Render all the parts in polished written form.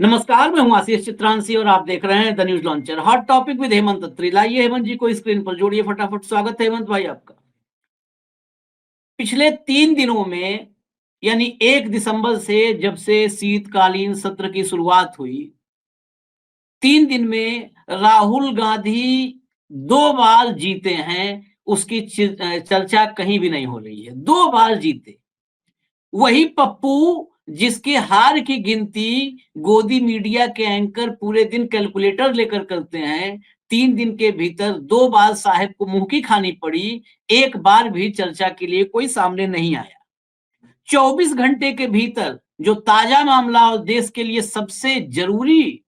नमस्कार, मैं हूं आशीष चित्रांशी और आप देख रहे हैं the news launcher. Hot topic with Hemant Atri. लाइए हेमंत जी को स्क्रीन पर जोड़िए फटाफट। स्वागत है हेमंत भाई आपका। पिछले 3 दिनों में यानी 1 दिसंबर से जब से शीतकालीन सत्र की शुरुआत हुई, 3 दिन में राहुल गांधी 2 बार जीते हैं। उसकी चर्चा कहीं भी नहीं हो रही है। 2 बार जीते। वही पप्पू जिसके हार की गिनती गोदी मीडिया के एंकर पूरे दिन कैलकुलेटर लेकर करते हैं, 3 दिन के भीतर 2 बार साहब को मुंह की खानी पड़ी। एक बार भी चर्चा के लिए कोई सामने नहीं आया। 24 घंटे के भीतर जो ताजा मामला और देश के लिए सबसे जरूरी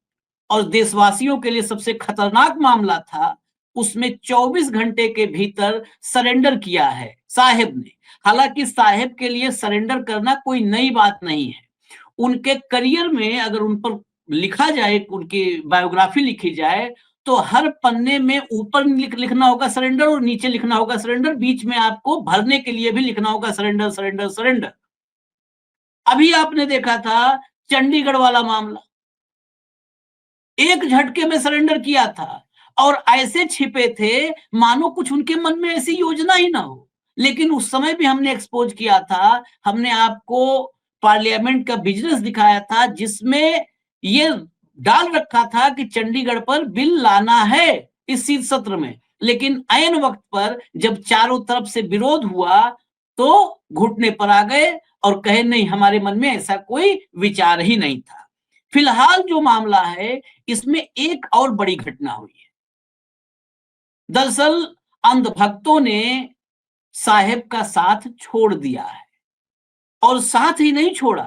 और देशवासियों के लिए सबसे खतरनाक मामला था, उसमें 24 घंटे के भीतर सरेंडर किया है साहेब ने। हालांकि साहेब के लिए सरेंडर करना कोई नई बात नहीं है। उनके करियर में अगर उन पर लिखा जाए, उनकी बायोग्राफी लिखी जाए, तो हर पन्ने में ऊपर लिखना होगा सरेंडर और नीचे लिखना होगा सरेंडर। बीच में आपको भरने के लिए भी लिखना होगा सरेंडर सरेंडर सरेंडर। अभी आपने देखा था चंडीगढ़ वाला मामला, एक झटके में सरेंडर किया था और ऐसे छिपे थे मानो कुछ उनके मन में ऐसी योजना ही ना हो। लेकिन उस समय भी हमने एक्सपोज किया था, हमने आपको पार्लियामेंट का बिजनेस दिखाया था जिसमें ये डाल रखा था कि चंडीगढ़ पर बिल लाना है इस शीत सत्र में। लेकिन ऐन वक्त पर जब चारों तरफ से विरोध हुआ तो घुटने पर आ गए और कहे नहीं, हमारे मन में ऐसा कोई विचार ही नहीं था। फिलहाल जो मामला है, इसमें एक और बड़ी घटना हुई है। दरअसल अंधभक्तों ने साहेब का साथ छोड़ दिया है और साथ ही नहीं छोड़ा,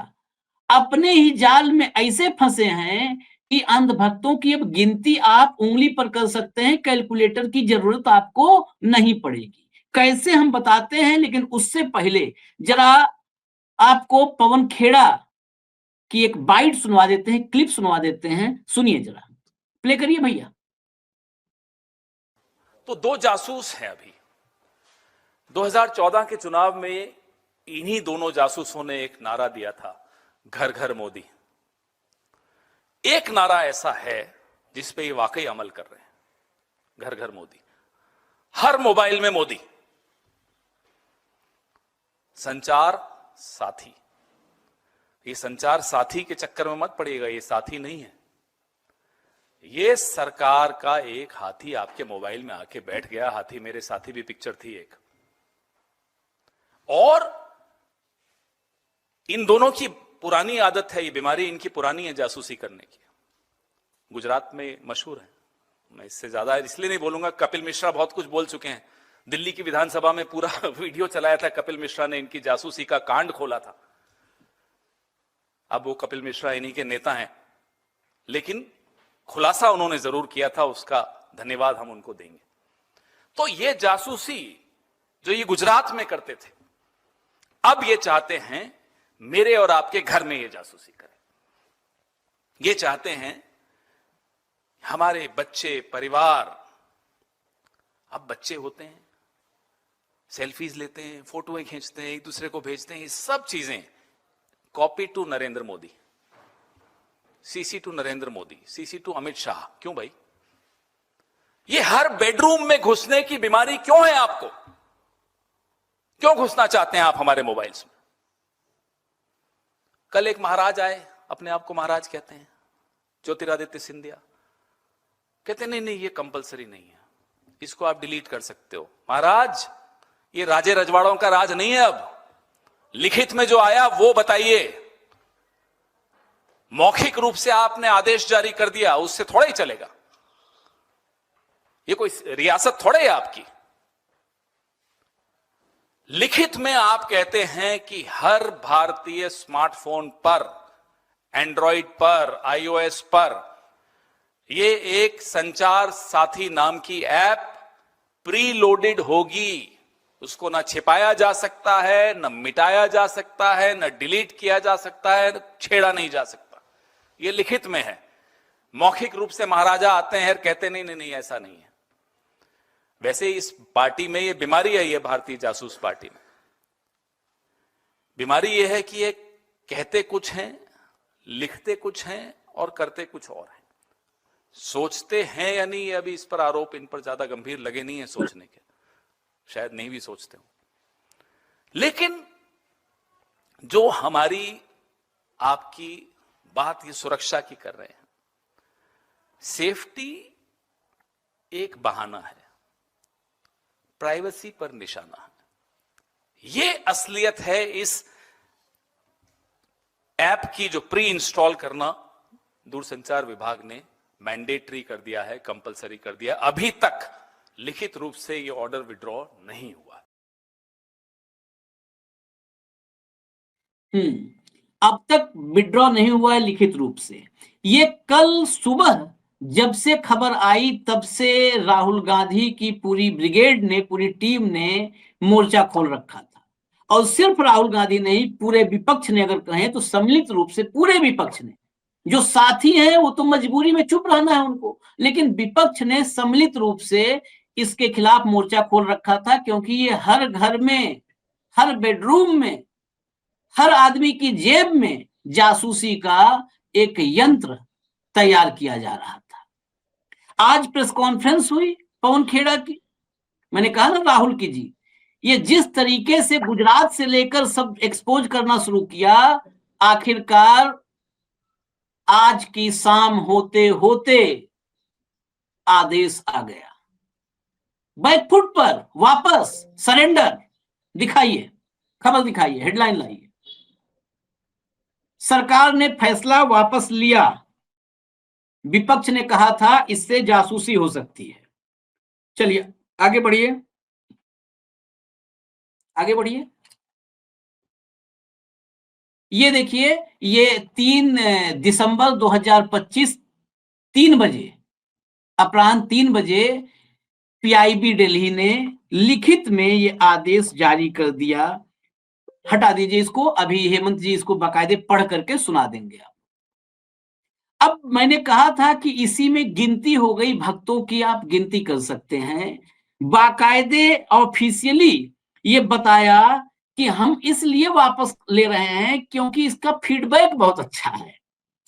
अपने ही जाल में ऐसे फंसे हैं कि अंधभक्तों की अब गिनती आप उंगली पर कर सकते हैं। कैलकुलेटर की जरूरत आपको नहीं पड़ेगी। कैसे हम बताते हैं, लेकिन उससे पहले जरा आपको पवन खेड़ा की एक बाइट सुनवा देते हैं, क्लिप सुनवा देते हैं। सुनिए जरा, प्ले करिए भैया। तो 2 जासूस हैं अभी। 2014 के चुनाव में इन्हीं दोनों जासूसों ने एक नारा दिया था, घर घर मोदी। एक नारा ऐसा है जिस पे ये वाकई अमल कर रहे हैं, घर घर मोदी। हर मोबाइल में मोदी। संचार साथी। ये संचार साथी के चक्कर में मत पड़िएगा, ये साथी नहीं है। ये सरकार का एक हाथी आपके मोबाइल में आके बैठ गया। हाथी मेरे साथी भी पिक्चर थी एक। और इन दोनों की पुरानी आदत है, ये बीमारी इनकी पुरानी है जासूसी करने की। गुजरात में मशहूर है। मैं इससे ज्यादा इसलिए नहीं बोलूंगा, कपिल मिश्रा बहुत कुछ बोल चुके हैं। दिल्ली की विधानसभा में पूरा वीडियो चलाया था, कपिल मिश्रा ने इनकी जासूसी का कांड खोला था। अब वो कपिल मिश्रा इन्हीं के नेता हैं, लेकिन खुलासा उन्होंने जरूर किया था, उसका धन्यवाद हम उनको देंगे। तो ये जासूसी जो ये गुजरात में करते थे, अब ये चाहते हैं मेरे और आपके घर में ये जासूसी करें। ये चाहते हैं हमारे बच्चे, परिवार, अब बच्चे होते हैं, सेल्फीज लेते हैं, फोटोएं खींचते हैं, एक दूसरे को भेजते हैं। ये सब चीजें copy to Narendra Modi, CC to Narendra Modi, CC to Amit Shah. क्यों भाई? ये हर बेडरूम में घुसने की बीमारी क्यों है आपको? क्यों घुसना चाहते हैं आप हमारे मोबाइल्स में? कल एक महाराज आए, अपने आप को महाराज कहते हैं, ज्योतिरादित्य सिंधिया, कहते नहीं नहीं ये कंपलसरी नहीं है, इसको आप डिलीट कर सकते हो। महाराज, ये राजे रजवाड़ों का राज नहीं है। अब लिखित में जो आया वो बताइए। मौखिक रूप से आपने आदेश जारी कर दिया, उससे थोड़ा ही चलेगा। ये कोई रियासत थोड़े है आपकी। लिखित में आप कहते हैं कि हर भारतीय स्मार्टफोन पर, एंड्रॉइड पर, आईओएस पर ये एक संचार साथी नाम की ऐप प्री लोडेड होगी। उसको ना छिपाया जा सकता है, ना मिटाया जा सकता है, ना डिलीट किया जा सकता है, छेड़ा नहीं जा सकता। ये लिखित में है। मौखिक रूप से महाराजा आते हैं, कहते नहीं नहीं नहीं ऐसा नहीं है। वैसे इस पार्टी में ये बीमारी है, ये भारतीय जासूस पार्टी में बीमारी ये है कि ये कहते कुछ हैं, लिखते कुछ हैं और करते कुछ और हैं। सोचते हैं या नहीं, अभी इस पर आरोप इन पर ज्यादा गंभीर लगे नहीं है सोचने के, शायद नहीं भी सोचते हो। लेकिन जो हमारी आपकी बात ये सुरक्षा की कर रहे हैं, सेफ्टी एक बहाना है, प्राइवेसी पर निशाना है। ये असलियत है इस ऐप की जो प्री इंस्टॉल करना दूरसंचार विभाग ने मैंडेटरी कर दिया है, कंपलसरी कर दिया। अभी तक लिखित रूप से ये ऑर्डर विड्रॉ नहीं हुआ। अब तक विड्रॉ नहीं हुआ है लिखित रूप से। ये कल सुबह जब से खबर आई तब से राहुल गांधी की पूरी ब्रिगेड ने, पूरी टीम ने मोर्चा खोल रखा था। और सिर्फ राहुल गांधी नहीं, पूरे विपक्ष ने, अगर कहें तो सम्मिलित रूप से पूरे विपक्ष ने, जो साथी हैं वो तो मजबूरी में चुप रहना है उनको, लेकिन विपक्ष ने सम्मिलित रूप से इसके खिलाफ मोर्चा खोल रखा था, क्योंकि ये हर घर में, हर बेडरूम में, हर आदमी की जेब में जासूसी का एक यंत्र तैयार किया जा रहा था। आज प्रेस कॉन्फ्रेंस हुई पवन खेड़ा की, मैंने कहा ना राहुल की जी, ये जिस तरीके से गुजरात से लेकर सब एक्सपोज करना शुरू किया, आखिरकार आज की शाम होते होते आदेश आ गया, बैकफुट पर वापस सरेंडर। दिखाइए, खबर दिखाइए, हेडलाइन लाइए। सरकार ने फैसला वापस लिया, विपक्ष ने कहा था इससे जासूसी हो सकती है। चलिए आगे बढ़िए, आगे बढ़िए। ये देखिए, ये 3 दिसंबर 2025 3 बजे, अपराह्न 3 बजे पीआईबी दिल्ली ने लिखित में ये आदेश जारी कर दिया। हटा दीजिए इसको, अभी हेमंत जी इसको बाकायदे पढ़ करके सुना देंगे आप। अब मैंने कहा था कि इसी में गिनती हो गई भक्तों की, आप गिनती कर सकते हैं। बाकायदे ऑफिशियली ये बताया कि हम इसलिए वापस ले रहे हैं क्योंकि इसका फीडबैक बहुत अच्छा है,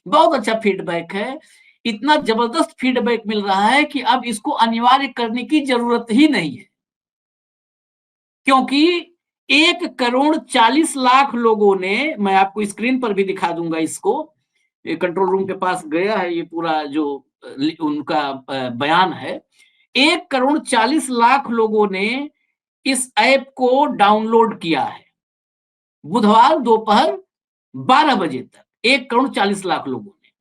बहुत अच्छा फीडबैक है। इतना जबरदस्त फीडबैक मिल रहा है कि अब इसको अनिवार्य करने की जरूरत ही नहीं है, क्योंकि 1,40,00,000 लोगों ने, मैं आपको स्क्रीन पर भी दिखा दूंगा इसको, कंट्रोल रूम के पास गया है ये पूरा जो उनका बयान है। 1,40,00,000 लोगों ने इस ऐप को डाउनलोड किया है बुधवार दोपहर 12 बजे तक। 1,40,00,000 लोगों ने,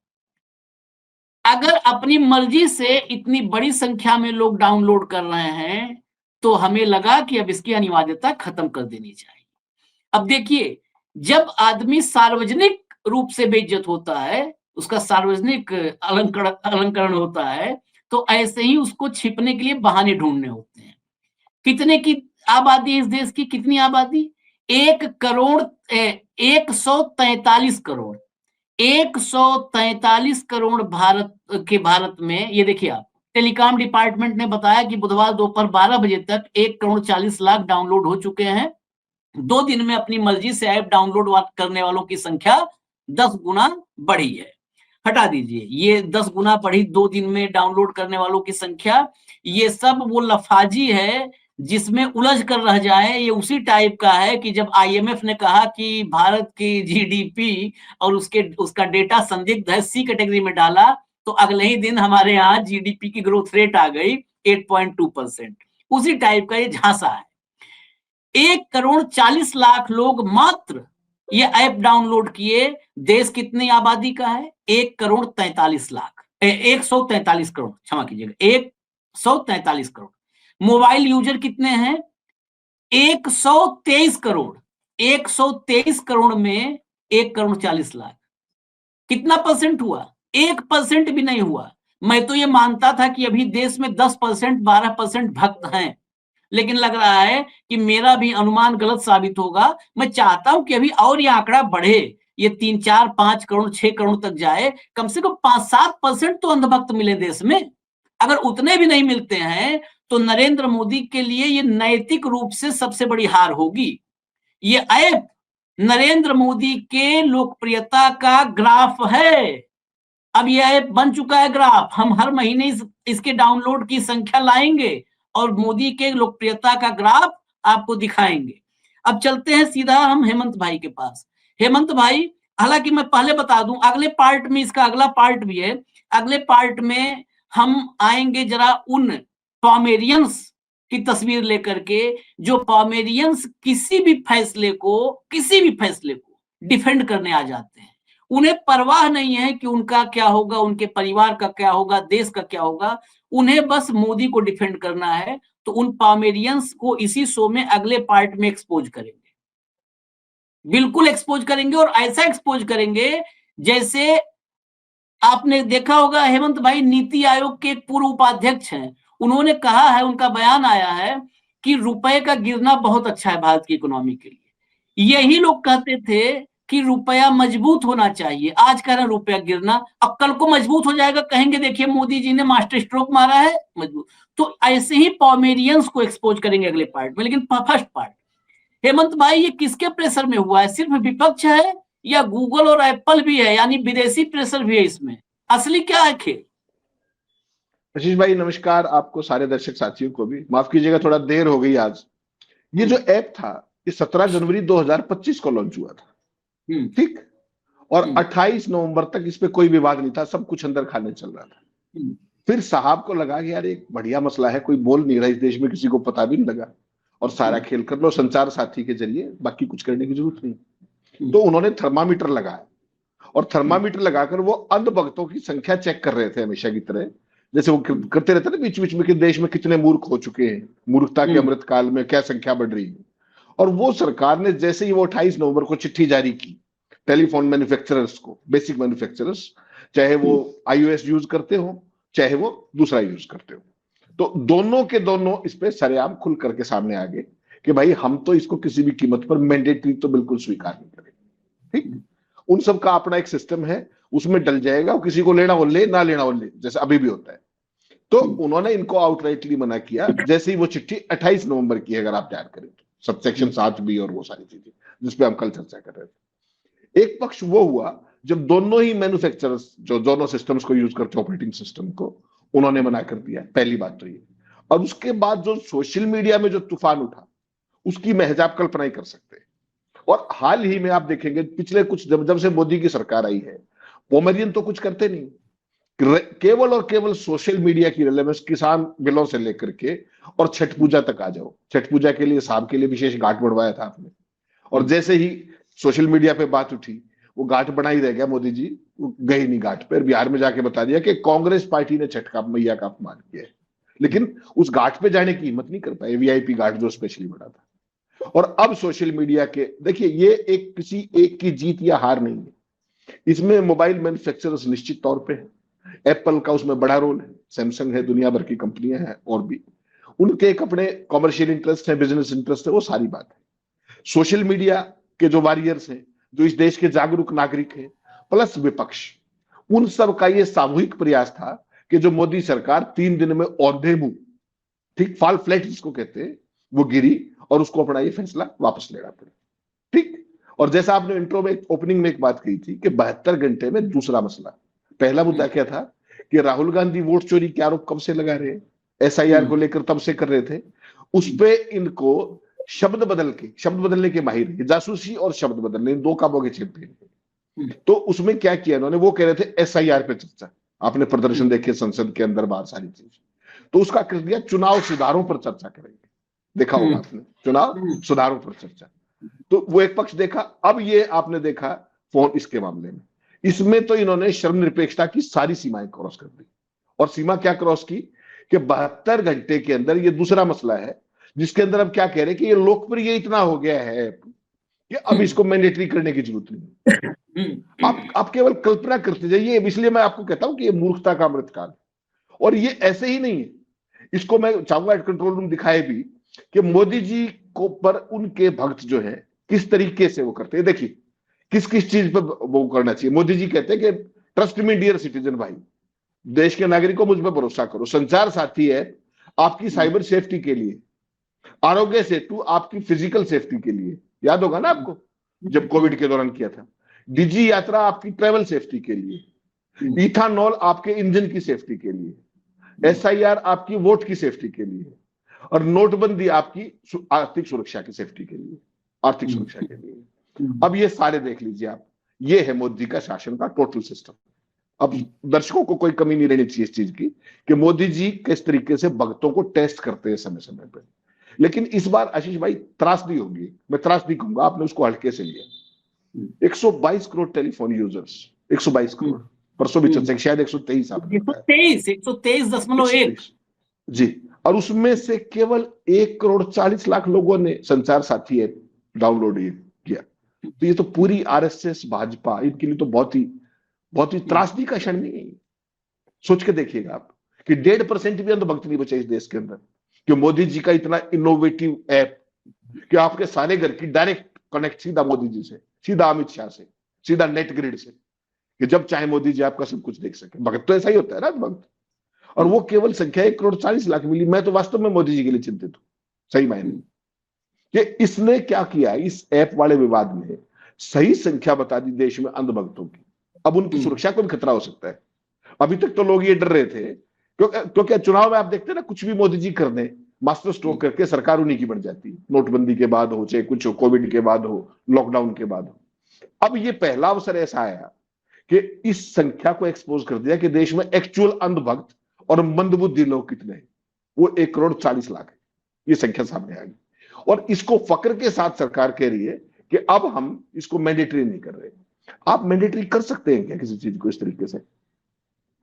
अगर अपनी मर्जी से इतनी बड़ी संख्या में लोग डाउनलोड कर रहे हैं तो हमें लगा कि अब इसकी अनिवार्यता खत्म कर देनी चाहिए। अब देखिए, जब आदमी सार्वजनिक रूप से बेइज्जत होता है, उसका सार्वजनिक अलंकरण होता है, तो ऐसे ही उसको छिपने के लिए बहाने ढूंढने होते हैं। कितने की आबादी इस देश की, कितनी आबादी? 143 करोड़, 143 करोड़ भारत में। ये देखिए आप, टेलीकॉम डिपार्टमेंट ने बताया कि बुधवार दोपहर 12 बजे तक 1,40,00,000 डाउनलोड हो चुके हैं। 2 दिन में अपनी मर्जी से ऐप डाउनलोड करने वालों की संख्या 10 गुना बढ़ी है। हटा दीजिए, ये 10 गुना बढ़ी 2 दिन में डाउनलोड करने वालों की संख्या, ये सब वो लफाजी है जिसमें उलझ कर रह जाए। ये उसी टाइप का है कि जब आईएमएफ ने कहा कि भारत की जीडीपी और उसका डेटा संदिग्ध है, सी कैटेगरी में डाला, तो अगले ही दिन हमारे यहाँ जीडीपी की ग्रोथ रेट आ गई 8.2%। उसी टाइप का ये झांसा है। 1,40,00,000 लोग मात्र ये ऐप डाउनलोड किए। देश कितनी आबादी का है? 1,43,00,000, 143 करोड़, क्षमा कीजिएगा, 143 करोड़। मोबाइल यूजर कितने हैं? 123 करोड़। 123 करोड़ में 1,40,00,000, कितना परसेंट हुआ? 1% भी नहीं हुआ। मैं तो ये मानता था कि अभी देश में 10%, 12% भक्त हैं, लेकिन लग रहा है कि मेरा भी अनुमान गलत साबित होगा। मैं चाहता हूं कि अभी और ये आंकड़ा बढ़े, ये 3, 4, 5 करोड़, 6 करोड़ तक जाए। कम से कम 5-7% तो अंधभक्त मिले देश में। अगर उतने भी नहीं मिलते हैं तो नरेंद्र मोदी के लिए ये नैतिक रूप से सबसे बड़ी हार होगी। ये ऐप नरेंद्र मोदी के लोकप्रियता का ग्राफ है। अब यह ऐप बन चुका है ग्राफ, हम हर महीने इसके डाउनलोड की संख्या लाएंगे और मोदी के लोकप्रियता का ग्राफ आपको दिखाएंगे। अब चलते हैं सीधा हम हेमंत भाई के पास। हेमंत भाई, हालांकि मैं पहले बता दूं, अगले पार्ट में, इसका अगला पार्ट भी है, अगले पार्ट में हम आएंगे जरा उन पॉमेरियंस की तस्वीर लेकर के, जो पॉमेरियंस किसी भी फैसले को डिफेंड करने आ जाते हैं। उन्हें परवाह नहीं है कि उनका क्या होगा, उनके परिवार का क्या होगा, देश का क्या होगा, उन्हें बस मोदी को डिफेंड करना है। तो उन पॉमेरियंस को इसी शो में अगले पार्ट में एक्सपोज करेंगे, बिल्कुल एक्सपोज करेंगे, और ऐसा एक्सपोज करेंगे जैसे आपने देखा होगा। हेमंत भाई नीति आयोग के पूर्व उपाध्यक्ष हैं, उन्होंने कहा है, उनका बयान आया है कि रुपए का गिरना बहुत अच्छा है भारत की इकोनॉमी के लिए। यही लोग कहते थे कि रुपया मजबूत होना चाहिए, आज कह रहे हैं रुपया गिरना, अब कल को मजबूत हो जाएगा, कहेंगे देखिए मोदी जी ने मास्टर स्ट्रोक मारा है, मजबूत। तो ऐसे ही पॉमेरियंस को एक्सपोज करेंगे अगले पार्ट में। लेकिन फर्स्ट पार्ट, हेमंत भाई, ये किसके प्रेशर में हुआ है? सिर्फ विपक्ष है या गूगल और एप्पल भी है, यानी विदेशी प्रेशर भी है इसमें? असली क्या है खेल? आशीष भाई नमस्कार, आपको सारे दर्शक साथियों को भी माफ कीजिएगा, थोड़ा देर हो गई आज। ये जो ऐप था ये 17 जनवरी 2025 को लॉन्च हुआ था, ठीक, और 28 नवंबर तक इस पे कोई विवाद नहीं था, सब कुछ अंदर खाने चल रहा था। फिर साहब को लगा कि यार एक बढ़िया मसला है, कोई बोल नहीं रहा इस देश में, किसी को पता भी नहीं लगा, और सारा खेल कर लो संचार साथी के जरिए, बाकी कुछ करने की जरूरत नहीं। तो उन्होंने थर्मामीटर लगाया, और थर्मामीटर लगाकर वो अंधभक्तों की संख्या चेक कर रहे थे हमेशा की तरह, जैसे वो करते रहते ना बीच बीच में कि देश में कितने मूर्ख हो चुके हैं, मूर्खता के अमृत काल में क्या संख्या बढ़ रही है। और वो सरकार ने जैसे ही वो 28 नवंबर को चिट्ठी जारी की टेलीफोन मैन्युफैक्चरर्स को, बेसिक मैन्युफैक्चरर्स, चाहे वो iOS यूज करते हो चाहे वो दूसरा यूज करते हो, तो दोनों के दोनों इस पे सरेआम खुल करके सामने आ गए कि भाई हम तो इसको किसी भी कीमत पर मैंडेटरी तो बिल्कुल स्वीकार नहीं करेंगे। ठीक, उन सब का अपना एक सिस्टम है, उसमें डल जाएगा, और किसी को लेना वो ले, ना लेना वो ले, जैसे अभी भी होता है। तो उन्होंने इनको आउटराइटली मना किया जैसे ही वो चिट्ठी 28 नवंबर की, अगर आप याद करें तो, सबसेक्शन 7 भी और वो सारी चीजें जिसपे हम कल चर्चा कर रहे थे। एक पक्ष वो हुआ जब दोनों ही मैन्युफैक्चरर्स जो दोनों सिस्टम्स को यूज करते ऑपरेटिंग सिस्टम को, उन्होंने मना कर दिया, पहली बात तो ये। और उसके बाद जो सोशल मीडिया में जो तूफान उठा, उसकी महज आप कल्पना ही कर सकते हैं। और हाल ही में आप देखेंगे पिछले कुछ जब से मोदी की सरकार आई है, पोमेरियन तो कुछ करते नहीं, केवल और केवल सोशल मीडिया की रिलेवेंस, किसान बिलों से लेकर के और छठ पूजा तक आ जाओ। छठ पूजा के लिए साहब के लिए विशेष घाट बढ़वाया था आपने, और जैसे ही सोशल मीडिया पे बात उठी वो घाट बना ही रह गया, मोदी जी गए नहीं घाट पर, बिहार में जाके बता दिया कि कांग्रेस पार्टी ने छठ का मैया का अपमान किया है, लेकिन उस घाट पे जाने की हिम्मत नहीं कर पाए, वीआईपी घाट जो स्पेशली बना था। और अब सोशल मीडिया के देखिए, ये एक किसी एक की जीत या हार नहीं है, इसमें मोबाइल मैन्युफैक्चरर्स निश्चित तौर पे है, एप्पल का उसमें बड़ा रोल है, सैमसंग है, दुनिया भर की कंपनियां हैं, और भी उनके एक अपने कॉमर्शियल इंटरेस्ट है, बिजनेस इंटरेस्ट है, वो सारी बात है। सोशल मीडिया के जो वॉरियर्स हैं, जो इस देश के जागरूक नागरिक हैं, प्लस विपक्ष, उन सब का ये सामूहिक प्रयास था कि जो मोदी सरकार 3 दिन में औंधे मुंह, ठीक, फॉल फ्लैट जिसको कहते हैं, वो गिरी, और उसको अपना ये फैसला वापस लेना पड़ा। ठीक, और जैसा आपने इंट्रो में ओपनिंग में एक बात कही थी कि 72 घंटे में दूसरा मसला। पहला मुद्दा क्या था कि राहुल गांधी वोट चोरी के आरोप कब से लगा रहे हैं, एसआईआर को लेकर तब से कर रहे थे, उस पे इनको शब्द बदलने के माहिर, जासूसी और शब्द बदलने, इन दो कामों के चैंपियन। तो उसमें क्या किया इन्होंने, वो कह रहे थे एसआईआर पे चर्चा, आपने प्रदर्शन देखे संसद के अंदर बाहर सारी चीज, तो उसका कर दिया चुनाव सुधारों पर चर्चा करेंगे, देखा होगा आपने, चुनाव सुधारों पर चर्चा। तो वो एक पक्ष देखा। अब ये आपने देखा फोन इसके मामले में, इसमें तो इन्होंने शर्मनिरपेक्षता की सारी सीमाएं क्रॉस कर दी। और सीमा क्या क्रॉस की कि 72 घंटे के अंदर ये दूसरा मसला है जिसके अंदर अब क्या कह रहे हैं कि ये लोकप्रिय इतना हो गया है कि अब इसको मैंडेटरी करने की जरूरत नहीं। आप केवल कल्पना करते जाइए, इसलिए मैं आपको कहता हूं कि ये मूर्खता का अमृतकाल है। और ये ऐसे ही नहीं है, इसको मैं चाहूंगा कंट्रोल रूम दिखाए भी कि मोदी जी को पर उनके भक्त जो है किस तरीके से वो करते हैं। देखिए किस किस चीज पर वो करना चाहिए। मोदी जी कहते हैं कि ट्रस्ट मी डियर सिटीजन, भाई देश के नागरिकों मुझ पर भरोसा करो। संचार साथी है आपकी साइबर सेफ्टी के लिए, आरोग्य सेतु आपकी फिजिकल सेफ्टी के लिए, याद होगा ना आपको जब कोविड के दौरान किया था। डिजी यात्रा आपकी ट्रेवल सेफ्टी के लिए, इथानॉल आपके इंजन की सेफ्टी के लिए, SIR आपकी वोट की सेफ्टी के लिए, और नोटबंदी आपकी आर्थिक सुरक्षा की सेफ्टी के लिए, आर्थिक सुरक्षा के लिए। अब ये सारे देख लीजिए आप, ये है मोदी का शासन का टोटल सिस्टम। अब दर्शकों को कोई कमी नहीं रहनी चाहिए इस चीज की कि मोदी जी किस तरीके से भक्तों को टेस्ट करते हैं समय समय पे। लेकिन इस बार आशीष भाई त्रासदी होगी, मैं त्रासदी कहूंगा, आपने उसको हल्के से लिया। 122 करोड़ टेलीफोन यूजर्स, 122 करोड़, परसों भी चर्चा, शायद 123 आपने बताया, 123.1 जी। और उसमें से केवल 1,40,00,000 लोगों ने संचार साथी ऐप डाउनलोड किया। तो ये तो पूरी RSS भाजपा इनके लिए तो बहुत ही त्रासदी का क्षण नहीं है। सोच के देखिएगा आप कि 1.5% भी अंधभक्त नहीं बचे इस देश के अंदर, कि मोदी जी का इतना इनोवेटिव ऐप कि आपके सारे घर की डायरेक्ट कनेक्ट सीधा मोदी जी से, सीधा अमित शाह से, सीधा नेट ग्रिड से, कि जब चाहे मोदी जी आपका सब कुछ देख सके। भक्त तो ऐसा ही होता है ना भक्त। और वो केवल संख्या 1,40,00,000 मिली। मैं तो वास्तव में मोदी जी के लिए चिंतित हूं, सही मायने कि इसने क्या किया, इस ऐप वाले विवाद में सही संख्या बता दी देश में अंधभक्तों की। अब उनकी सुरक्षा को भी खतरा हो सकता है। अभी तक तो लोग ये डर रहे थे क्योंकि चुनाव में आप देखते हैं ना, कुछ भी मोदी जी कर दें, मास्टर स्ट्रोक करके सरकार उन्हीं की बन जाती है। नोटबंदी के बाद हो, चाहे कुछ हो, कोविड के बाद हो, लॉकडाउन के बाद हो। अब ये पहला अवसर ऐसा आया कि इस संख्या को एक्सपोज कर दिया कि देश में एक्चुअल अंधभक्त और मंदबुद्धि लोग कितने हैं। वो 1,40,00,000 है, ये संख्या सामने आ गई। और इसको फक्र के साथ सरकार कह रही है कि अब हम इसको मैंडेटरी नहीं कर रहे। आप मैंडेटरी कर सकते हैं क्या किसी चीज को इस तरीके से?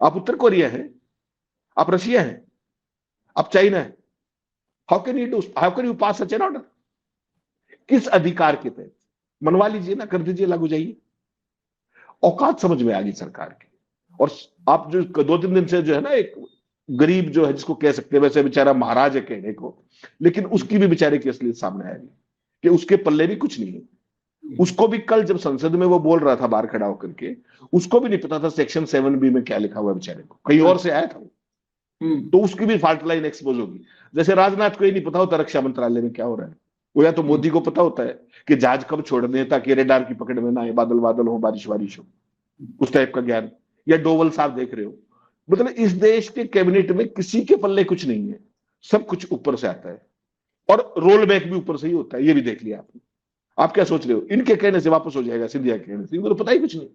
आप उत्तर कोरिया है, आप रशिया है, आप चाइना है। How can you pass such an order? किस अधिकार के तहत? मनवा लीजिए ना, कर दीजिए, लागू जाइए। औकात समझ में आ गई सरकार की। और आप जो 2-3 दिन से जो है ना, एक गरीब जो है, जिसको कह सकते हैं, वैसे बेचारा महाराज है कहने को, लेकिन उसकी भी बेचारे की असलियत सामने आएगी कि उसके पल्ले भी कुछ नहीं है। उसको भी कल जब संसद में वो बोल रहा था बाहर खड़ा होकर के, उसको भी नहीं पता था सेक्शन 7B में क्या लिखा हुआ है बेचारे को, कहीं और से आया था। तो उसकी भी फाल्ट लाइन एक्सपोज होगी। जैसे राजनाथ को ही नहीं पता होता रक्षा मंत्रालय में क्या हो रहा है, वो या तो मोदी को पता होता है कि जहाज कब छोड़ने हैं ताकि रेडार की पकड़ में ना आए, बादल बादल हो, बारिश बारिश हो, उस टाइप का ज्ञान। या डोवल साहब देख रहे हो, मतलब इस देश के कैबिनेट में किसी के पल्ले कुछ नहीं है, सब कुछ ऊपर से आता है। और रोल बैक भी ऊपर से ही होता है, ये भी देख लिया आपने। आप क्या सोच रहे हो, इनके कहने से वापस हो जाएगा, सिंधिया के कहने से? इनको तो पता ही कुछ नहीं।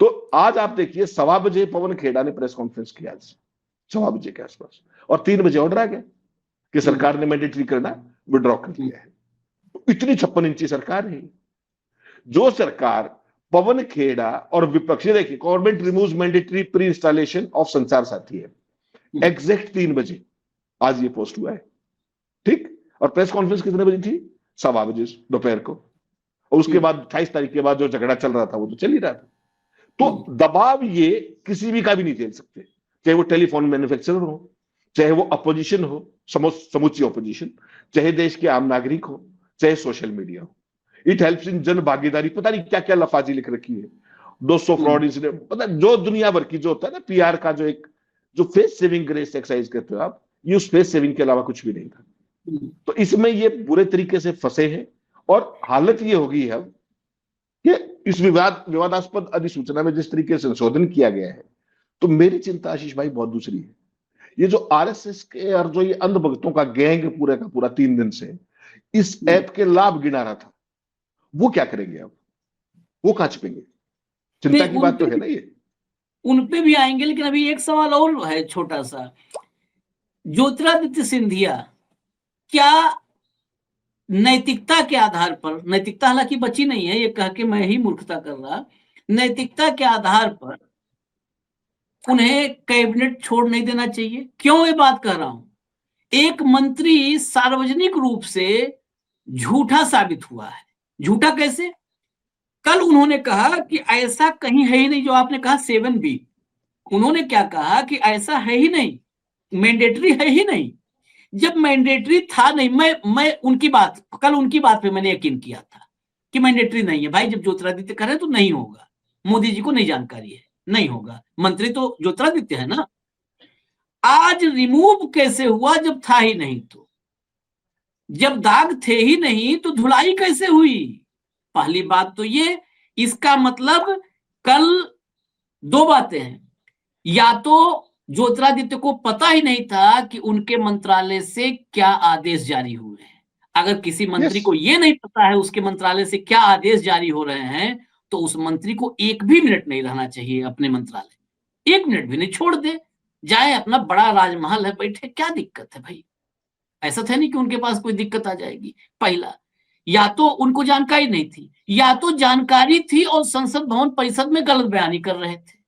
तो आज आप देखिए 1:15 बजे पवन खेड़ा ने प्रेस कॉन्फ्रेंस किया, 1:15 बजे के आसपास, और 3 बजे ऑर्डर आ गया कि सरकार ने मैंडेटरी करना विड्रॉ कर दिया है। तो इतनी 56 इंची सरकार है। जो सरकार पवन खेड़ा और विपक्ष, देखिए, government removes mandatory pre installation of संचार साथी है, एग्जैक्ट 3 बजे आज ये पोस्ट हुआ है, ठीक। और प्रेस कॉन्फ्रेंस कितने बजे थी? 1:15 बजे दोपहर को। और उसके बाद 28 तारीख के बाद जो झगड़ा चल रहा था वो तो चल ही रहा था। तो दबाव ये किसी भी का भी नहीं झेल सकते, चाहे वो टेलीफोन मैन्युफैक्चरर हो, चाहे वो अपोजिशन हो, समूची अपोजिशन, चाहे देश के आम नागरिक हो, चाहे सोशल मीडिया हो। इट हेल्प्स इन जन भागीदारी, पता नहीं क्या क्या लफाजी लिख रखी है, 200 फ्रॉड इंसिडेंट, पता जो दुनिया भर की जो होता है ना PR का, जो एक जो फेस सेविंग ग्रेस एक्सरसाइज करते हो आप, ये उस फेस सेविंग के अलावा कुछ भी नहीं था। तो इसमें ये बुरे तरीके से फंसे हैं। और हालत ये होगी अब कि इस विवादास्पद अधिसूचना में जिस तरीके से संशोधन किया गया है, तो मेरी चिंता आशीष भाई बहुत दूसरी है। ये जो RSS के और जो ये अंधभक्तों का गैंग पूरे का पूरा 3 दिन से इस ऐप के लाभ गिना रहा था, वो क्या करेंगे अब? वो कहां छिपेंगे? चिंता की बात तो है ना ये। उन पे भी आएंगे, लेकिन अभी एक सवाल और है छोटा सा। ज्योतिरादित्य सिंधिया क्या नैतिकता के आधार पर, नैतिकता हालांकि बची नहीं है, ये कह के मैं ही मूर्खता कर रहा, नैतिकता के आधार पर उन्हें कैबिनेट छोड़ नहीं देना चाहिए? क्यों ये बात कह रहा हूं? एक मंत्री सार्वजनिक रूप से झूठा साबित हुआ है। झूठा कैसे? कल उन्होंने कहा कि ऐसा कहीं है ही नहीं, जो आपने कहा 7B, उन्होंने क्या कहा कि ऐसा है ही नहीं, मैंडेटरी है ही नहीं। जब मैंडेटरी था नहीं, मैं उनकी बात, कल उनकी बात पे मैंने यकीन किया था कि मैंडेटरी नहीं है भाई। जब ज्योतिरादित्य कह रहे तो नहीं होगा, मोदी जी को नहीं जानकारी है, नहीं होगा, मंत्री तो ज्योतिरादित्य है ना। आज रिमूव कैसे हुआ जब था ही नहीं? तो जब दाग थे ही नहीं तो धुलाई कैसे हुई? पहली बात तो ये। इसका मतलब कल दो बातें हैं, या तो ज्योतिरादित्य को पता ही नहीं था कि उनके मंत्रालय से क्या आदेश जारी हुए हैं। अगर किसी मंत्री Yes. को यह नहीं पता है उसके मंत्रालय से क्या आदेश जारी हो रहे हैं, तो उस मंत्री को एक भी मिनट नहीं रहना चाहिए अपने मंत्रालय, एक मिनट भी नहीं, छोड़ दे, जाए, अपना बड़ा राजमहल है, बैठे, क्या दिक्कत है भाई। ऐसा था नहीं कि उनके पास कोई दिक्कत आ जाएगी। पहला, या तो उनको जानकारी नहीं थी, या तो जानकारी थी और संसद भवन परिषद में गलत बयानी कर रहे थे।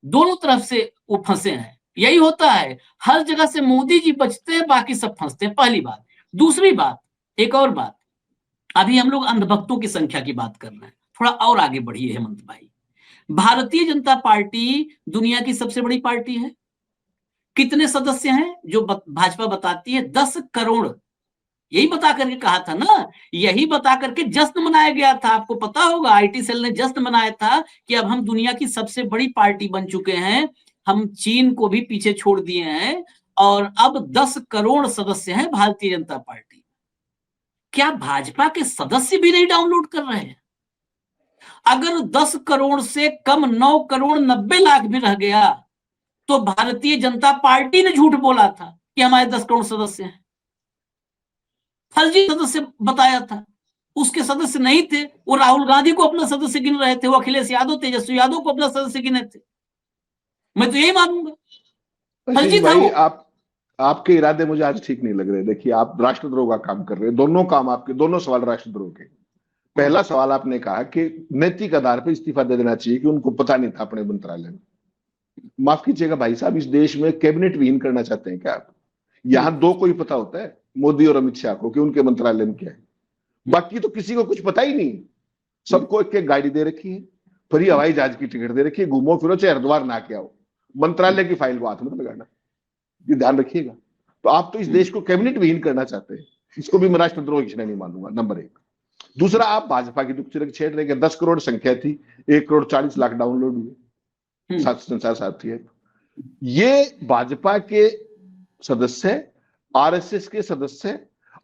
दोनों तरफ से वो फंसे हैं। यही होता है, हर जगह से मोदी जी बचते हैं, बाकी सब फंसते हैं, पहली बात। दूसरी बात, एक और बात, अभी हम लोग अंधभक्तों की संख्या की बात कर रहे हैं, थोड़ा और आगे बढ़िए हेमंत भाई। भारतीय जनता पार्टी दुनिया की सबसे बड़ी पार्टी है। कितने सदस्य हैं? जो भाजपा बताती है 10 करोड़। यही बता करके कहा था ना, यही बता करके जश्न मनाया गया था। आपको पता होगा, आईटी सेल ने जश्न मनाया था कि अब हम दुनिया की सबसे बड़ी पार्टी बन चुके हैं, हम चीन को भी पीछे छोड़ दिए हैं और अब 10 करोड़ सदस्य हैं भारतीय जनता पार्टी। क्या भाजपा के सदस्य भी नहीं डाउनलोड कर रहे हैं? अगर 10 करोड़ से कम 9 करोड़ 90 लाख भी रह गया तो भारतीय जनता पार्टी ने झूठ बोला था कि हमारे 10 करोड़ सदस्य हैं, फर्जी सदस्य बताया था। उसके सदस्य नहीं थे, वो राहुल गांधी को अपना सदस्य गिन रहे थे, वो अखिलेश यादव, तेजस्वी यादव को अपना सदस्य गिने थे। मैं तो यही मानूंगा, फर्जी था भाई वो। आपके इरादे मुझे आज ठीक नहीं लग रहे। देखिए, आप राष्ट्रद्रोह का काम कर रहे हैं। दोनों काम आपके, दोनों सवाल राष्ट्रद्रोह के। पहला सवाल आपने कहा कि नैतिक आधार पर इस्तीफा दे देना चाहिए कि उनको पता नहीं था अपने मंत्रालय में। माफ कीजिएगा भाई साहब, इस देश में कैबिनेट विहीन करना चाहते हैं क्या आप? यहां दो को ही पता होता है, मोदी और अमित शाह को, कि उनके मंत्रालय में क्या है। बाकी तो किसी को कुछ पता ही नहीं। सबको एक एक गाड़ी दे रखी है, फ्री हवाई जहाज की टिकट दे रखी है, घूमो फिरो चाहे हरिद्वार ना के आओ, मंत्रालय की फाइल को हाथ मत लगाना, ये ध्यान रखिएगा। तो आप तो इस देश को कैबिनेट विहीन करना चाहते हैं, इसको भी मैं राष्ट्रद्रोह की श्रेणी मानूंगा, नंबर एक। दूसरा, आप भाजपा की दुख चिरक छेड़ रहे हैं। 10 करोड़ संख्या थी, 1 करोड़ 40 लाख डाउनलोड हुए, संचार साथी है। ये भाजपा के सदस्य, आरएसएस के सदस्य,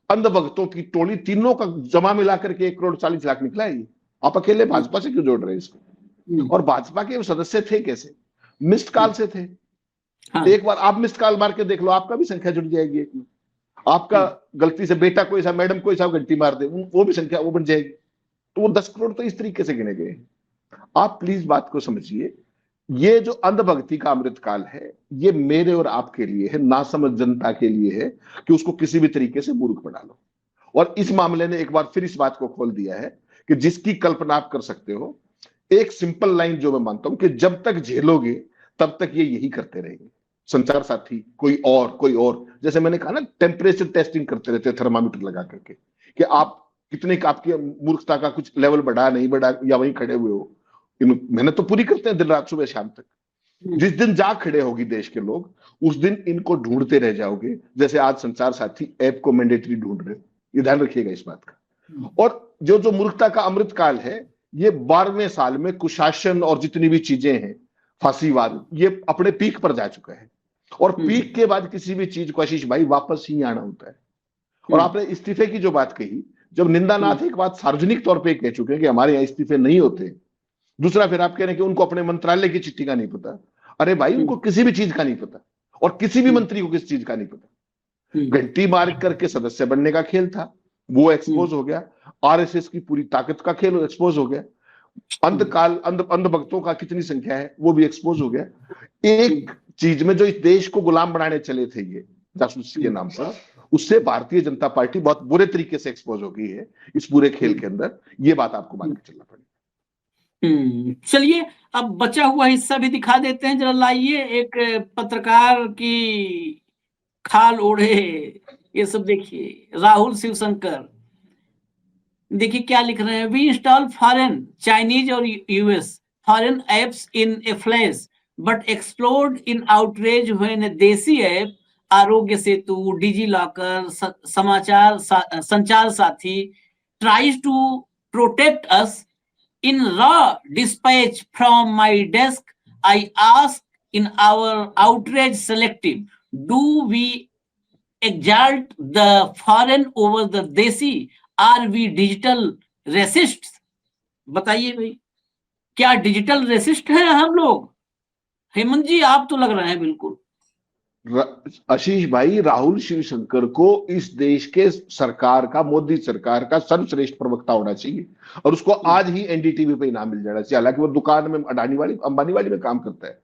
अंधभक्तों की टोली, तीनों का जमा मिलाकर के 1 करोड़ 40 लाख निकला है। आप अकेले भाजपा से क्यों जोड़ रहे हैं इसको? और भाजपा के सदस्य थे कैसे? मिस्ड कॉल से थे। एक बार आप मिस्ड कॉल मार के देख लो, आपका भी संख्या जुड़ जाएगी। एक में आपका गलती से बेटा कोई सा, मैडम कोई सा घंटी मार दे, वो भी संख्या वो बन जाएगी। तो वो 10 करोड़ तो इस तरीके से गिने गए। आप प्लीज बात को समझिए। ये जो अंधभक्ति का अमृतकाल है, ये मेरे और आपके लिए है, नासमझ जनता के लिए है कि उसको किसी भी तरीके से मूर्ख बना लो। और इस मामले ने एक बार फिर इस बात को खोल दिया है कि जिसकी कल्पना आप कर सकते हो। एक सिंपल लाइन जो मैं मानता हूं कि जब तक झेलोगे तब तक ये यही करते रहेंगे। संचार साथी, कोई और, जैसे मैंने कहा ना, टेम्परेचर टेस्टिंग करते रहते, थर्मामीटर लगा करके, कि आप कितने, आपकी मूर्खता का कुछ लेवल बढ़ा नहीं बढ़ा, या वहीं खड़े हुए हो। मेहनत तो पूरी करते हैं दिन रात, सुबह शाम तक। जिस दिन जाग खड़े होगी देश के लोग, उस दिन इनको ढूंढते रह जाओगे, जैसे आज संचार साथी ऐप को मैंडेटरी ढूंढ रहे हो। ये ध्यान रखिएगा इस बात का। और जो मूर्खता का अमृतकाल है, ये 12वें साल में कुशासन और जितनी भी चीजें हैं, फांसीवाद, ये अपने पीक पर जा चुका है। और पीक के बाद किसी भी चीज को, आशीष भाई, वापस ही आना होता है। और आपने इस्तीफे की जो बात कही, जब निंदानाथ एक बात सार्वजनिक तौर पर कह चुके हैं कि हमारे यहाँ इस्तीफे नहीं होते। दूसरा, फिर आप कह रहे हैं कि उनको अपने मंत्रालय की चिट्ठी का नहीं पता। अरे भाई, उनको किसी भी चीज का नहीं पता, और किसी भी मंत्री को किसी चीज का नहीं पता। घंटी मार करके सदस्य बनने का खेल था, वो एक्सपोज हो गया। आरएसएस की पूरी ताकत का खेल एक्सपोज हो गया। अंधभक्तों का कितनी संख्या है वो भी एक्सपोज हो गया। एक चीज में जो इस देश को गुलाम बनाने चले थे ये जासूसी के नाम पर, उससे भारतीय जनता पार्टी बहुत बुरे तरीके से एक्सपोज हो गई है इस पूरे खेल के अंदर। ये बात आपको मान के चलना पड़ेगा। चलिए, अब बचा हुआ हिस्सा भी दिखा देते हैं, जरा लाइए। एक पत्रकार की खाल ओढ़े, ये सब देखिए। राहुल शिवशंकर, देखिए क्या लिख रहे हैं। वी इंस्टॉल फॉरेन, चाइनीज और US foreign apps in a flash, but explode in outrage when a desi app Aarogya Setu, DigiLocker, Sanchar Saathi tries to protect us. In raw dispatch from my desk, I ask in our outrage selective, do we exalt the foreign over the desi? Are we digital racists? बताइए भाई, क्या digital resist हैं हम लोग? हेमंत जी आप तो लग रहे हैं बिल्कुल। आशीष भाई, राहुल शिवशंकर को इस देश के सरकार का, मोदी सरकार का सर्वश्रेष्ठ प्रवक्ता होना चाहिए और उसको आज ही एनडीटीवी पे इनाम मिल जाना चाहिए। हालांकि वो दुकान में अडानी वाली, अंबानी वाली में काम करता है,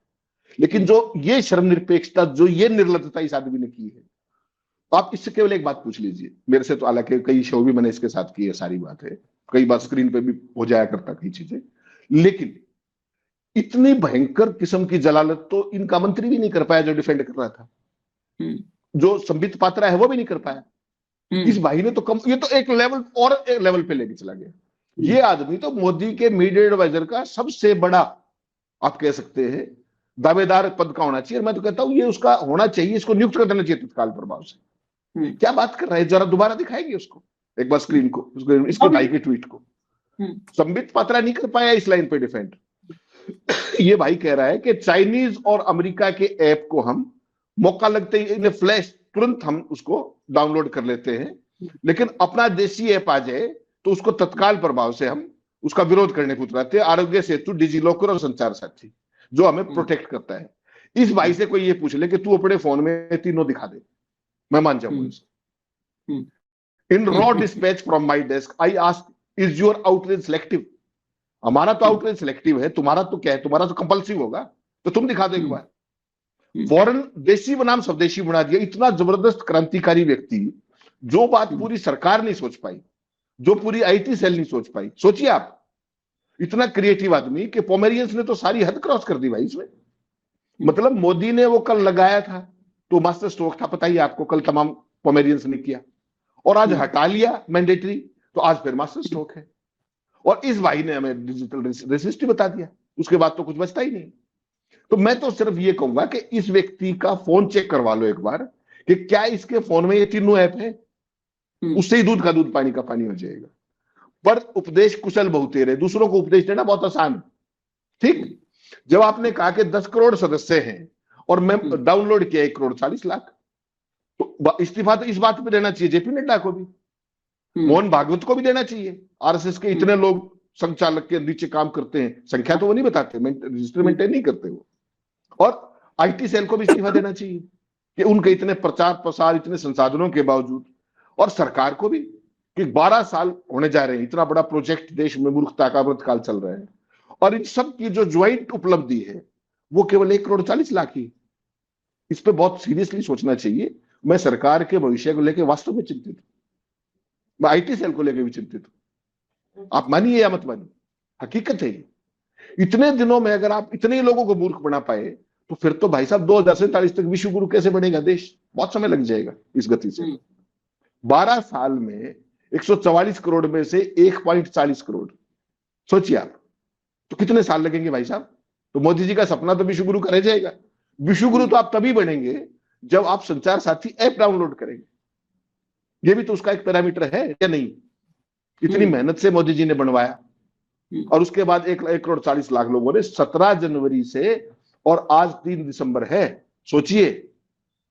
लेकिन जो ये शर्मनिरपेक्षता, जो ये निर्लजता इस आदमी ने की है, तो आप इससे केवल एक बात पूछ लीजिए मेरे से। तो हालांकि कई शो भी मैंने इसके साथ किए, सारी बात है, कई बार स्क्रीन पे भी हो जाया करता कई चीजें, लेकिन इतनी भयंकर किस्म की जलालत तो इनका मंत्री भी नहीं कर पाया जो डिफेंड कर रहा था। जो संबित पात्रा है वो भी नहीं कर पाया। इस भाई ने तो कम, ये तो एक लेवल और एक लेवल पे लेके चला गया। ये आदमी तो मोदी के मीडिया एडवाइजर का सबसे बड़ा, आप कह सकते हैं, दावेदार पद का होना चाहिए। मैं तो कहता हूं ये उसका होना चाहिए, इसको नियुक्त कर देना चाहिए तत्काल प्रभाव से। क्या बात कर रहा है, जरा दोबारा दिखाएंगे उसको एक बार स्क्रीन को, इसके भाई के ट्वीट को। संबित पात्रा नहीं कर पाया इस लाइन पे डिफेंड। ये भाई कह रहा है कि चाइनीज और अमेरिका के ऐप को हम मौका लगते ही इन्हें फ्लैश तुरंत हम उसको डाउनलोड कर लेते हैं, लेकिन अपना देसी ऐप आ जाए तो उसको तत्काल प्रभाव से हम उसका विरोध करने को उतराते हैं। आरोग्य सेतु, डिजिलॉकर और संचार साथी जो हमें प्रोटेक्ट करता है। इस भाई से कोई ये पूछ ले कि तू अपने फोन में तीनों दिखा दे, मैं मान जाऊंगा इसे। In raw dispatch from my desk I ask, is your outreach selective? हमारा तो आउटरीच सिलेक्टिव है, तुम्हारा तो क्या है? तुम्हारा तो कंपल्सिव होगा, तो तुम दिखा दो एक बार। फौरन देशी बनाम स्वदेशी बना दिया। इतना जबरदस्त क्रांतिकारी व्यक्ति, जो बात पूरी सरकार नहीं सोच पाई, जो पूरी आईटी सेल नहीं सोच पाई, सोचिए आप, इतना क्रिएटिव आदमी कि पोमेरियंस ने तो सारी हद क्रॉस कर दी भाई इसमें। मतलब मोदी ने वो कल लगाया था तो मास्टर स्ट्रोक था, पता ही आपको, कल तमाम पोमेरियंस ने किया, और आज हटा लिया मैंडेटरी, तो आज फिर मास्टर स्ट्रोक है। और इस भाई ने हमें डिजिटल रेसिस्ट बता दिया, उसके बाद तो कुछ बचता ही नहीं। तो मैं तो सिर्फ ये कहूंगा कि इस व्यक्ति का फोन चेक करवा लो एक बार कि क्या इसके फोन में ये तीनों ऐप है, उससे ही दूध का दूध पानी का पानी हो जाएगा। पर उपदेश कुशल बहुतेरे, दूसरों को उपदेश देना बहुत आसान है, ठीक। जब आपने कहा कि 10 करोड़ सदस्य हैं और मैं डाउनलोड किया 1,40,00,000, तो इस्तीफा तो इस बात पे देना चाहिए जेपी नड्डा को भी, मोहन भागवत को भी देना चाहिए। आरएसएस के इतने लोग संचालक के नीचे काम करते हैं, संख्या तो वो नहीं बताते, रजिस्टर मेंटेन नहीं करते वो। और आईटी सेल को भी इस्तीफा देना चाहिए कि उनके इतने प्रचार प्रसार, इतने संसाधनों के बावजूद, और सरकार को भी कि 12 साल होने जा रहे हैं, इतना बड़ा प्रोजेक्ट देश में मूर्खता का अमृतकाल चल रहा है, और इन सब की जो ज्वाइंट उपलब्धि है वो केवल 1,40,00,000 की। इस पे बहुत सीरियसली सोचना चाहिए। मैं सरकार के भविष्य को लेकर वास्तव में चिंतित हूं, मैं आईटी सेल को लेकर भी चिंतित हूं। आप मानिए या मत मानिए, हकीकत है। इतने दिनों में अगर आप इतने लोगों को मूर्ख बना पाए, तो फिर तो भाई साहब 2047 तक विश्व गुरु कैसे बनेगा देश? बहुत समय लग जाएगा इस गति से। 12 साल में 144 करोड़ में से 1.40 करोड़, सोचिए आप, तो कितने साल लगेंगे भाई साहब? तो मोदी जी का सपना तो विश्व गुरु रह जाएगा। विश्व गुरु तो आप तभी बनेंगे जब आप संचार साथी ऐप डाउनलोड करेंगे। ये भी तो उसका एक पैरामीटर है या नहीं? इतनी मेहनत से मोदी जी ने बनवाया, और उसके बाद 1,40,00,000 लोगों ने 17 जनवरी से, और आज 3 दिसंबर है, सोचिए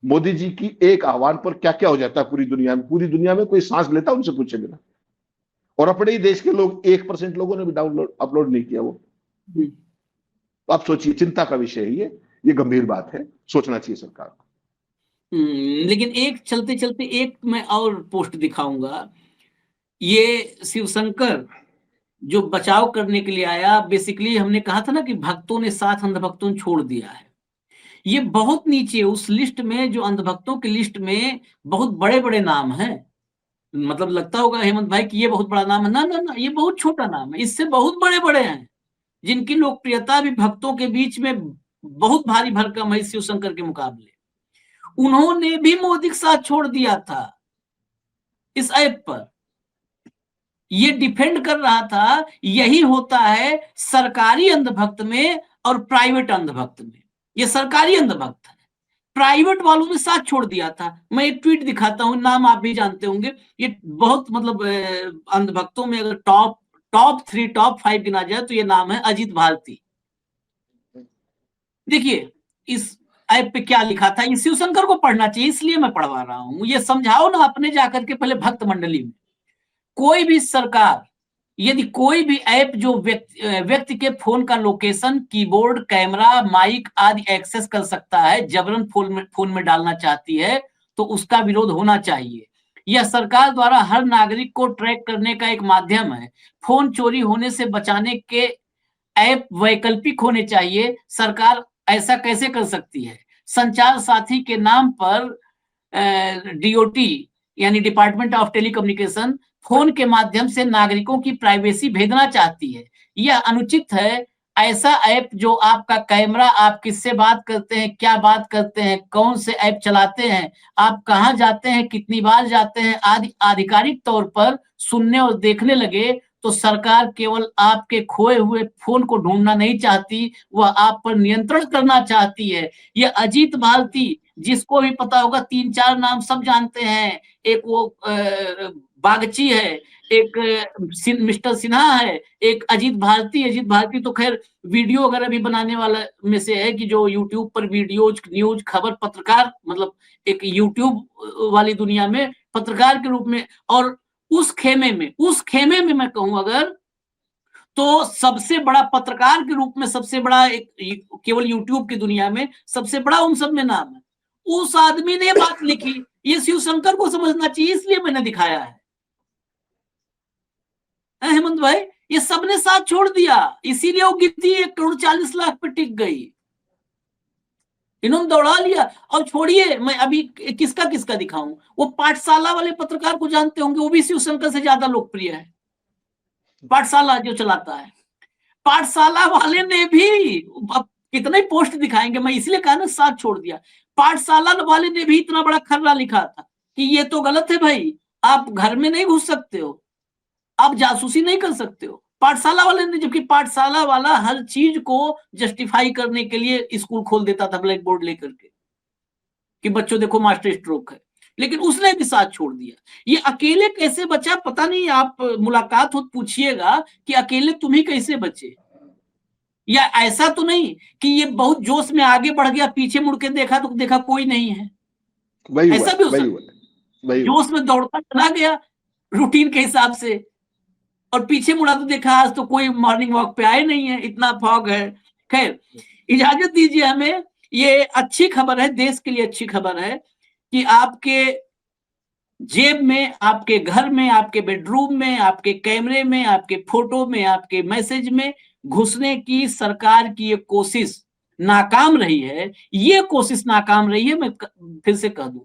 मोदी जी की एक आह्वान पर क्या क्या हो जाता है पूरी दुनिया में। पूरी दुनिया में कोई सांस लेता उनसे पूछे बिना, और अपने ही देश के लोग 1% लोगों ने भी अपलोड नहीं किया वो। तो आप सोचिए, चिंता का विषय है ये गंभीर बात है, सोचना चाहिए सरकार को। लेकिन एक चलते चलते एक मैं और पोस्ट दिखाऊंगा। ये शिवशंकर जो बचाव करने के लिए आया, बेसिकली हमने कहा था ना कि भक्तों ने साथ अंधभक्तों ने छोड़ दिया है। ये बहुत नीचे उस लिस्ट में, जो अंधभक्तों की लिस्ट में बहुत बड़े बड़े नाम हैं। मतलब लगता होगा हेमंत भाई कि ये बहुत बड़ा नाम है, ना ना ना, ये बहुत छोटा नाम है, इससे बहुत बड़े बड़े हैं, जिनकी लोकप्रियता भी भक्तों के बीच में बहुत भारी भरकम है शिवशंकर के मुकाबले। उन्होंने भी मोदी के साथ छोड़ दिया था इस ऐप पर। ये डिफेंड कर रहा था, यही होता है सरकारी अंधभक्त में और प्राइवेट अंधभक्त में। ये सरकारी अंधभक्त है, प्राइवेट वालों ने साथ छोड़ दिया था। मैं एक ट्वीट दिखाता हूं, नाम आप भी जानते होंगे। ये बहुत मतलब अंधभक्तों में अगर टॉप 3 टॉप 5 गिना जाए तो ये नाम है अजीत भारती। देखिए इस ऐप पे क्या लिखा था। ये शिवशंकर को पढ़ना चाहिए, इसलिए मैं पढ़वा रहा हूं। ये समझाओ ना अपने जाकर के पहले भक्त मंडली में। कोई भी सरकार यदि कोई भी ऐप जो व्यक्ति के फोन का लोकेशन, कीबोर्ड, कैमरा, माइक आदि एक्सेस कर सकता है, जबरन फोन में डालना चाहती है, तो उसका विरोध होना चाहिए। यह सरकार द्वारा हर नागरिक को ट्रैक करने का एक माध्यम है। फोन चोरी होने से बचाने के ऐप वैकल्पिक होने चाहिए। सरकार ऐसा कैसे कर सकती है? संचार साथी के नाम पर डीओटी यानी डिपार्टमेंट ऑफ टेलीकम्युनिकेशन फोन के माध्यम से नागरिकों की प्राइवेसी भेजना चाहती है। यह अनुचित है। ऐसा ऐप जो आपका कैमरा, आप किससे बात करते हैं, क्या बात करते हैं, कौन से ऐप चलाते हैं, आप कहाँ जाते हैं, कितनी बार जाते हैं आदि आधिकारिक तौर पर सुनने और देखने लगे तो सरकार केवल आपके खोए हुए फोन को ढूंढना नहीं चाहती, वह आप पर नियंत्रण करना चाहती है। यह अजीत भारती, जिसको भी पता होगा, 3-4 नाम सब जानते हैं। एक वो बागची है, एक मिस्टर सिन्हा है, एक अजीत भारती तो खैर वीडियो वगैरह भी बनाने वाला में से है कि जो यूट्यूब पर वीडियोज, न्यूज, खबर पत्रकार, मतलब एक यूट्यूब वाली दुनिया में पत्रकार के रूप में। और उस खेमे में मैं कहूं अगर, तो सबसे बड़ा पत्रकार के रूप में सबसे बड़ा एक केवल यूट्यूब की दुनिया में सबसे बड़ा उन सब में नाम है। उस आदमी ने बात लिखी, ये शिवशंकर को समझना चाहिए, इसलिए मैंने दिखाया है। हेमंत भाई, ये सबने साथ छोड़ दिया, इसीलिए वो गिनती 1,40,00,000 पे टिक गई। इन्होंने दौड़ा लिया। और छोड़िए, मैं अभी किसका किसका दिखाऊं, वो पाठशाला वाले पत्रकार को जानते होंगे, वो भी शिवशंकर से ज्यादा लोकप्रिय है। पाठशाला जो चलाता है, पाठशाला वाले ने भी, अब कितने पोस्ट दिखाएंगे, मैं इसलिए कहा ना साथ छोड़ दिया। पाठशाला वाले ने भी इतना बड़ा खर्रा लिखा था कि ये तो गलत है भाई, आप घर में नहीं घुस सकते हो, आप जासूसी नहीं कर सकते हो। पाठशाला वाले ने, जबकि पाठशाला वाला हर चीज को जस्टिफाई करने के लिए स्कूल खोल देता था ब्लैक बोर्ड लेकर के कि बच्चों देखो मास्टर स्ट्रोक है, लेकिन उसने भी साथ छोड़ दिया। ये अकेले कैसे बचा पता नहीं, आप मुलाकात हो पूछिएगा कि अकेले तुम ही कैसे बचे। या ऐसा तो नहीं कि ये बहुत जोश में आगे बढ़ गया, पीछे मुड़ के देखा तो देखा कोई नहीं है, ऐसा भी हो सकता है। जोश में दौड़ता चला गया रूटीन के हिसाब से, और पीछे मुड़ा तो देखा आज तो कोई मॉर्निंग वॉक पे आए नहीं है, इतना फॉग है। खैर, इजाजत दीजिए हमें। ये अच्छी खबर है, देश के लिए अच्छी खबर है कि आपके जेब में, आपके घर में, आपके बेडरूम में, आपके कैमरे में, आपके फोटो में, आपके मैसेज में घुसने की सरकार की ये कोशिश नाकाम रही है। ये कोशिश नाकाम रही है, मैं फिर से कह दूं,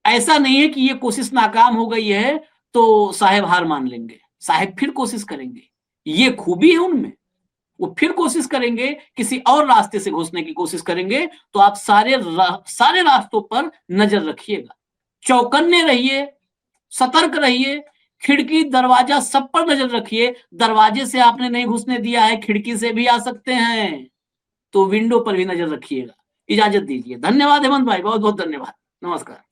ऐसा नहीं है कि ये कोशिश नाकाम हो गई है तो साहेब हार मान लेंगे। साहेब फिर कोशिश करेंगे, ये खूबी है उनमें, वो फिर कोशिश करेंगे, किसी और रास्ते से घुसने की कोशिश करेंगे। तो आप सारे रास्तों पर नजर रखिएगा, चौकन्ने रहिए, सतर्क रहिए, खिड़की दरवाजा सब पर नजर रखिए। दरवाजे से आपने नहीं घुसने दिया है, खिड़की से भी आ सकते हैं, तो विंडो पर भी नजर रखिएगा। इजाजत दीजिए। धन्यवाद हेमंत भाई, बहुत बहुत धन्यवाद। नमस्कार।